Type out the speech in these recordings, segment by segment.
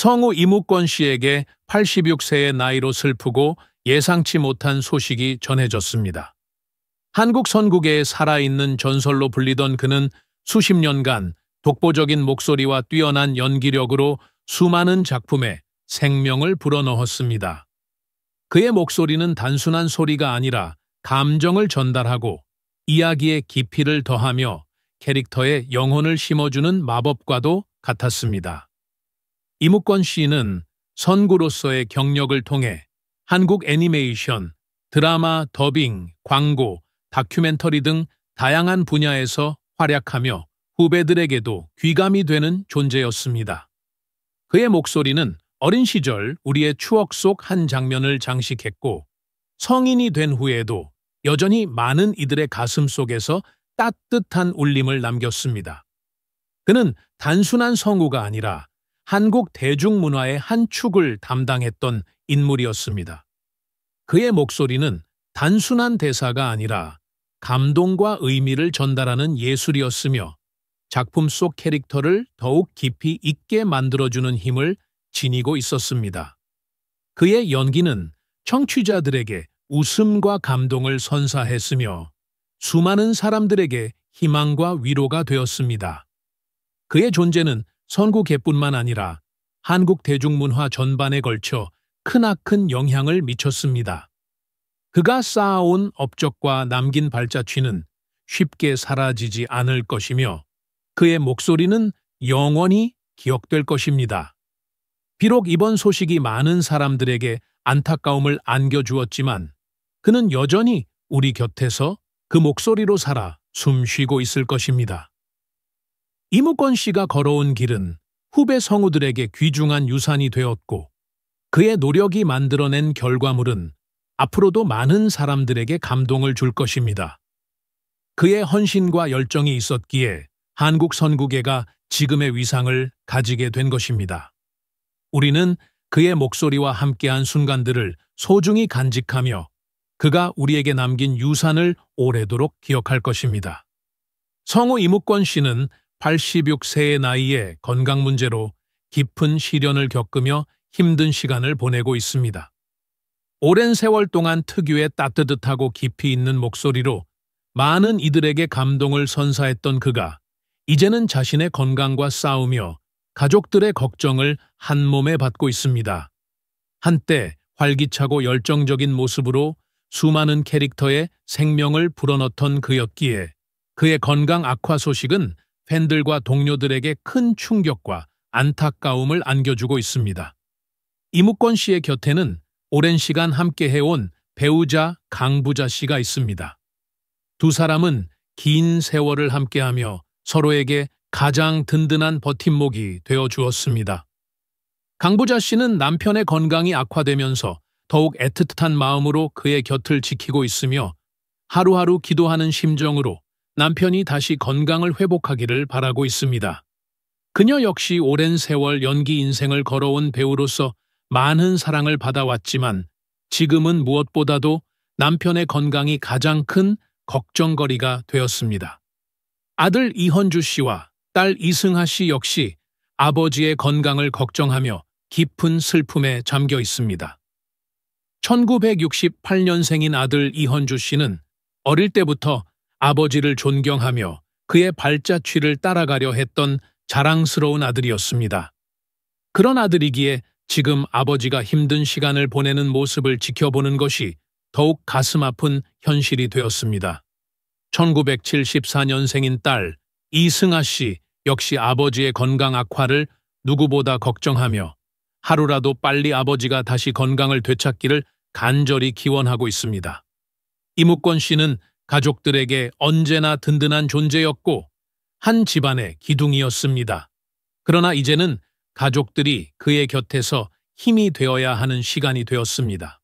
성우 이무권 씨에게 86세의 나이로 슬프고 예상치 못한 소식이 전해졌습니다. 한국 선국의 살아있는 전설로 불리던 그는 수십 년간 독보적인 목소리와 뛰어난 연기력으로 수많은 작품에 생명을 불어넣었습니다. 그의 목소리는 단순한 소리가 아니라 감정을 전달하고 이야기의 깊이를 더하며 캐릭터에 영혼을 심어주는 마법과도 같았습니다. 이무권 씨는 선구로서의 경력을 통해 한국 애니메이션, 드라마, 더빙, 광고, 다큐멘터리 등 다양한 분야에서 활약하며 후배들에게도 귀감이 되는 존재였습니다. 그의 목소리는 어린 시절 우리의 추억 속 한 장면을 장식했고 성인이 된 후에도 여전히 많은 이들의 가슴 속에서 따뜻한 울림을 남겼습니다. 그는 단순한 성우가 아니라 한국 대중문화의 한 축을 담당했던 인물이었습니다. 그의 목소리는 단순한 대사가 아니라 감동과 의미를 전달하는 예술이었으며 작품 속 캐릭터를 더욱 깊이 있게 만들어주는 힘을 지니고 있었습니다. 그의 연기는 청취자들에게 웃음과 감동을 선사했으며 수많은 사람들에게 희망과 위로가 되었습니다. 그의 존재는 선구계뿐만 아니라 한국 대중문화 전반에 걸쳐 크나큰 영향을 미쳤습니다. 그가 쌓아온 업적과 남긴 발자취는 쉽게 사라지지 않을 것이며 그의 목소리는 영원히 기억될 것입니다. 비록 이번 소식이 많은 사람들에게 안타까움을 안겨주었지만 그는 여전히 우리 곁에서 그 목소리로 살아 숨쉬고 있을 것입니다. 이무권 씨가 걸어온 길은 후배 성우들에게 귀중한 유산이 되었고 그의 노력이 만들어낸 결과물은 앞으로도 많은 사람들에게 감동을 줄 것입니다. 그의 헌신과 열정이 있었기에 한국 선구계가 지금의 위상을 가지게 된 것입니다. 우리는 그의 목소리와 함께한 순간들을 소중히 간직하며 그가 우리에게 남긴 유산을 오래도록 기억할 것입니다. 성우 이무권 씨는 86세의 나이에 건강 문제로 깊은 시련을 겪으며 힘든 시간을 보내고 있습니다. 오랜 세월 동안 특유의 따뜻하고 깊이 있는 목소리로 많은 이들에게 감동을 선사했던 그가 이제는 자신의 건강과 싸우며 가족들의 걱정을 한몸에 받고 있습니다. 한때 활기차고 열정적인 모습으로 수많은 캐릭터에 생명을 불어넣던 그였기에 그의 건강 악화 소식은 팬들과 동료들에게 큰 충격과 안타까움을 안겨주고 있습니다. 이무권 씨의 곁에는 오랜 시간 함께 해온 배우자 강부자 씨가 있습니다. 두 사람은 긴 세월을 함께하며 서로에게 가장 든든한 버팀목이 되어 주었습니다. 강부자 씨는 남편의 건강이 악화되면서 더욱 애틋한 마음으로 그의 곁을 지키고 있으며 하루하루 기도하는 심정으로 남편이 다시 건강을 회복하기를 바라고 있습니다. 그녀 역시 오랜 세월 연기 인생을 걸어온 배우로서 많은 사랑을 받아왔지만 지금은 무엇보다도 남편의 건강이 가장 큰 걱정거리가 되었습니다. 아들 이헌주 씨와 딸 이승하 씨 역시 아버지의 건강을 걱정하며 깊은 슬픔에 잠겨 있습니다. 1968년생인 아들 이헌주 씨는 어릴 때부터 아버지를 존경하며 그의 발자취를 따라가려 했던 자랑스러운 아들이었습니다. 그런 아들이기에 지금 아버지가 힘든 시간을 보내는 모습을 지켜보는 것이 더욱 가슴 아픈 현실이 되었습니다. 1974년생인 딸 이승아 씨 역시 아버지의 건강 악화를 누구보다 걱정하며 하루라도 빨리 아버지가 다시 건강을 되찾기를 간절히 기원하고 있습니다. 이무권 씨는 가족들에게 언제나 든든한 존재였고 한 집안의 기둥이었습니다. 그러나 이제는 가족들이 그의 곁에서 힘이 되어야 하는 시간이 되었습니다.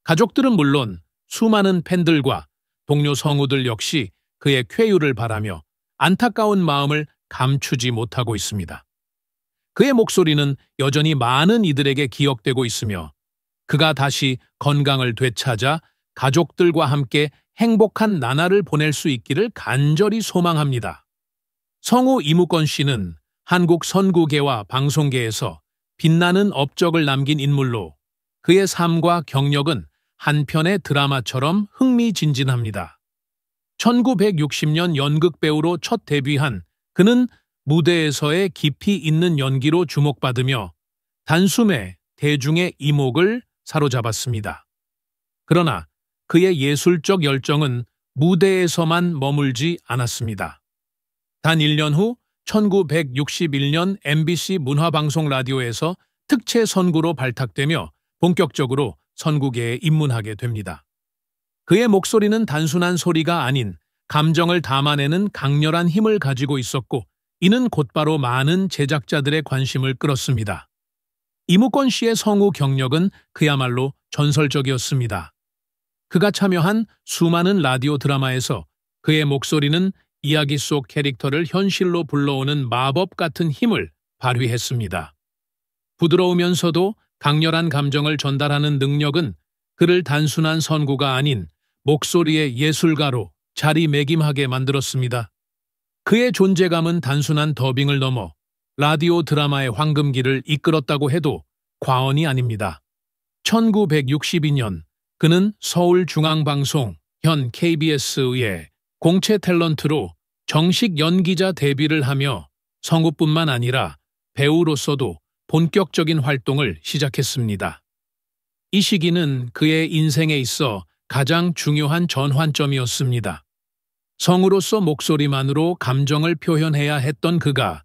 가족들은 물론 수많은 팬들과 동료 성우들 역시 그의 쾌유를 바라며 안타까운 마음을 감추지 못하고 있습니다. 그의 목소리는 여전히 많은 이들에게 기억되고 있으며 그가 다시 건강을 되찾아 가족들과 함께 행복한 나날을 보낼 수 있기를 간절히 소망합니다. 성우 이무권 씨는 한국 선구계와 방송계에서 빛나는 업적을 남긴 인물로 그의 삶과 경력은 한편의 드라마처럼 흥미진진합니다. 1960년 연극배우로 첫 데뷔한 그는 무대에서의 깊이 있는 연기로 주목받으며 단숨에 대중의 이목을 사로잡았습니다. 그러나 그의 예술적 열정은 무대에서만 머물지 않았습니다. 단 1년 후 1961년 MBC 문화방송 라디오에서 특채 선구로 발탁되며 본격적으로 선구계에 입문하게 됩니다. 그의 목소리는 단순한 소리가 아닌 감정을 담아내는 강렬한 힘을 가지고 있었고 이는 곧바로 많은 제작자들의 관심을 끌었습니다. 이무권 씨의 성우 경력은 그야말로 전설적이었습니다. 그가 참여한 수많은 라디오 드라마에서 그의 목소리는 이야기 속 캐릭터를 현실로 불러오는 마법 같은 힘을 발휘했습니다. 부드러우면서도 강렬한 감정을 전달하는 능력은 그를 단순한 선구가 아닌 목소리의 예술가로 자리매김하게 만들었습니다. 그의 존재감은 단순한 더빙을 넘어 라디오 드라마의 황금기를 이끌었다고 해도 과언이 아닙니다. 1962년 그는 서울중앙방송 현 KBS의 공채 탤런트로 정식 연기자 데뷔를 하며 성우뿐만 아니라 배우로서도 본격적인 활동을 시작했습니다. 이 시기는 그의 인생에 있어 가장 중요한 전환점이었습니다. 성우로서 목소리만으로 감정을 표현해야 했던 그가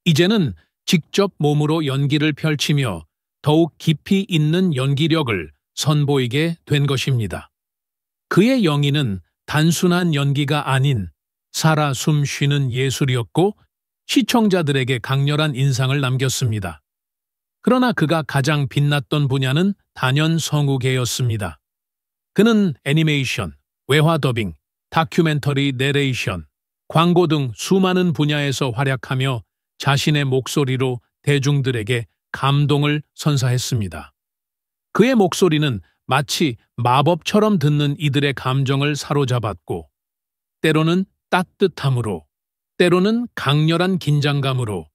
이제는 직접 몸으로 연기를 펼치며 더욱 깊이 있는 연기력을 선보이게 된 것입니다. 그의 영희는 단순한 연기가 아닌 살아 숨 쉬는 예술이었고 시청자들에게 강렬한 인상을 남겼습니다. 그러나 그가 가장 빛났던 분야는 단연 성우계였습니다. 그는 애니메이션, 외화 더빙, 다큐멘터리 내레이션, 광고 등 수많은 분야에서 활약하며 자신의 목소리로 대중들에게 감동을 선사했습니다. 그의 목소리는 마치 마법처럼 듣는 이들의 감정을 사로잡았고 때로는 따뜻함으로, 때로는 강렬한 긴장감으로,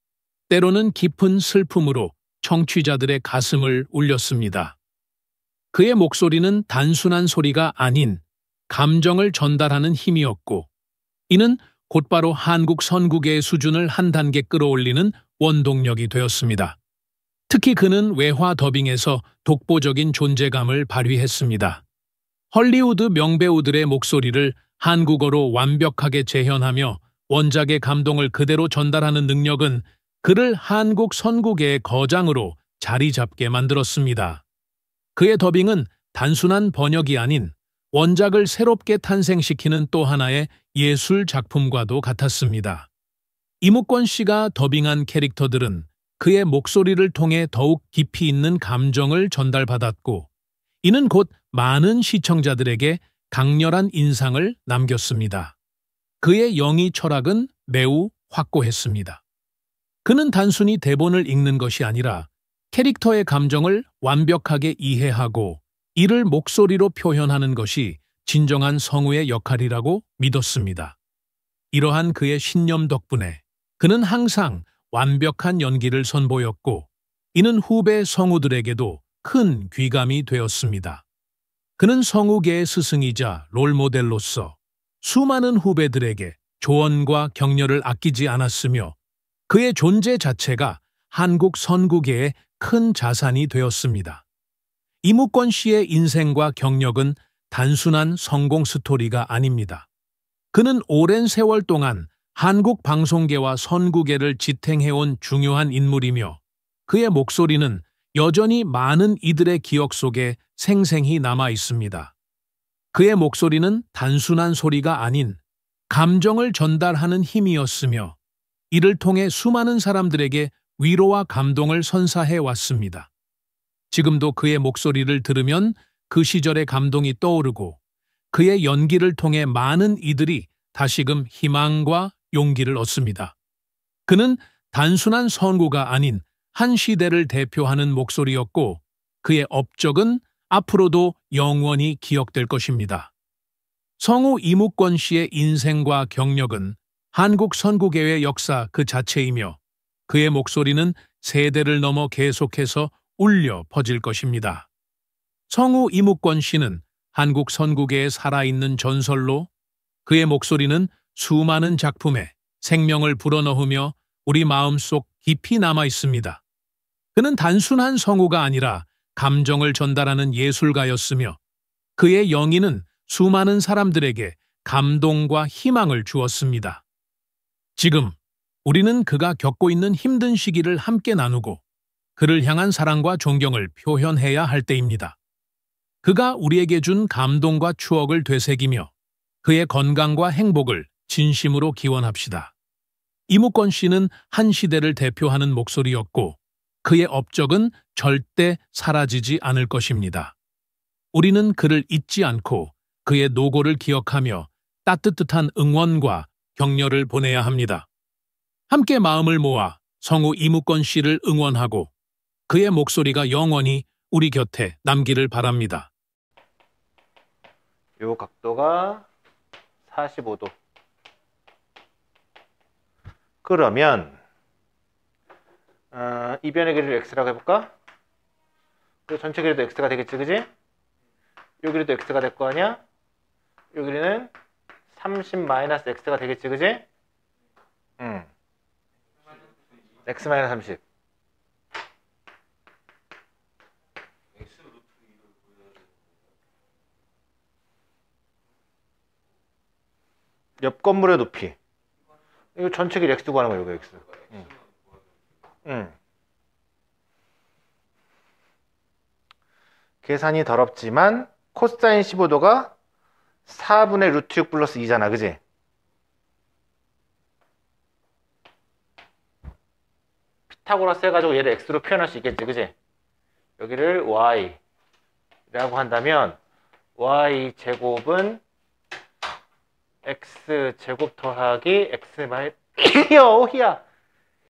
때로는 깊은 슬픔으로 청취자들의 가슴을 울렸습니다. 그의 목소리는 단순한 소리가 아닌 감정을 전달하는 힘이었고 이는 곧바로 한국 선구계의 수준을 한 단계 끌어올리는 원동력이 되었습니다. 특히 그는 외화 더빙에서 독보적인 존재감을 발휘했습니다. 헐리우드 명배우들의 목소리를 한국어로 완벽하게 재현하며 원작의 감동을 그대로 전달하는 능력은 그를 한국 선구계의 거장으로 자리 잡게 만들었습니다. 그의 더빙은 단순한 번역이 아닌 원작을 새롭게 탄생시키는 또 하나의 예술 작품과도 같았습니다. 이무권 씨가 더빙한 캐릭터들은 그의 목소리를 통해 더욱 깊이 있는 감정을 전달받았고 이는 곧 많은 시청자들에게 강렬한 인상을 남겼습니다. 그의 영희 철학은 매우 확고했습니다. 그는 단순히 대본을 읽는 것이 아니라 캐릭터의 감정을 완벽하게 이해하고 이를 목소리로 표현하는 것이 진정한 성우의 역할이라고 믿었습니다. 이러한 그의 신념 덕분에 그는 항상 완벽한 연기를 선보였고 이는 후배 성우들에게도 큰 귀감이 되었습니다. 그는 성우계의 스승이자 롤모델로서 수많은 후배들에게 조언과 격려를 아끼지 않았으며 그의 존재 자체가 한국 선구계의 큰 자산이 되었습니다. 이무권 씨의 인생과 경력은 단순한 성공 스토리가 아닙니다. 그는 오랜 세월 동안 한국 방송계와 선구계를 지탱해온 중요한 인물이며 그의 목소리는 여전히 많은 이들의 기억 속에 생생히 남아 있습니다. 그의 목소리는 단순한 소리가 아닌 감정을 전달하는 힘이었으며 이를 통해 수많은 사람들에게 위로와 감동을 선사해 왔습니다. 지금도 그의 목소리를 들으면 그 시절의 감동이 떠오르고 그의 연기를 통해 많은 이들이 다시금 희망과 용기를 얻습니다. 그는 단순한 선구가 아닌 한 시대를 대표하는 목소리였고 그의 업적은 앞으로도 영원히 기억될 것입니다. 성우 이무권 씨의 인생과 경력은 한국 선구계의 역사 그 자체이며 그의 목소리는 세대를 넘어 계속해서 울려 퍼질 것입니다. 성우 이묵권 씨는 한국 선구계에 살아있는 전설로 그의 목소리는 수많은 작품에 생명을 불어넣으며 우리 마음속 깊이 남아 있습니다. 그는 단순한 성우가 아니라 감정을 전달하는 예술가였으며 그의 영인은 수많은 사람들에게 감동과 희망을 주었습니다. 지금 우리는 그가 겪고 있는 힘든 시기를 함께 나누고 그를 향한 사랑과 존경을 표현해야 할 때입니다. 그가 우리에게 준 감동과 추억을 되새기며 그의 건강과 행복을 진심으로 기원합시다. 이묵권 씨는 한 시대를 대표하는 목소리였고 그의 업적은 절대 사라지지 않을 것입니다. 우리는 그를 잊지 않고 그의 노고를 기억하며 따뜻한 응원과 격려를 보내야 합니다. 함께 마음을 모아 성우 이묵권 씨를 응원하고 그의 목소리가 영원히 우리 곁에 남기를 바랍니다. 요 각도가 45도. 그러면 이 변의 길이를 x라고 해볼까? 그 전체 길이도 x가 되겠지, 그지? 요 길이도 x가 될 거 아니야? 요 길이는 30-x가 되겠지, 그지? x-30. 옆 건물의 높이. 이거 전체 길이 x 구하는 거야, 이거 x. 계산이 더럽지만 코사인 15도가 4분의 루트 6 플러스 2잖아, 그지? 피타고라스 해가지고 얘를 x로 표현할 수 있겠지, 그지? 여기를 y라고 한다면 y 제곱은 x 제곱 더하기 x 마이 오히야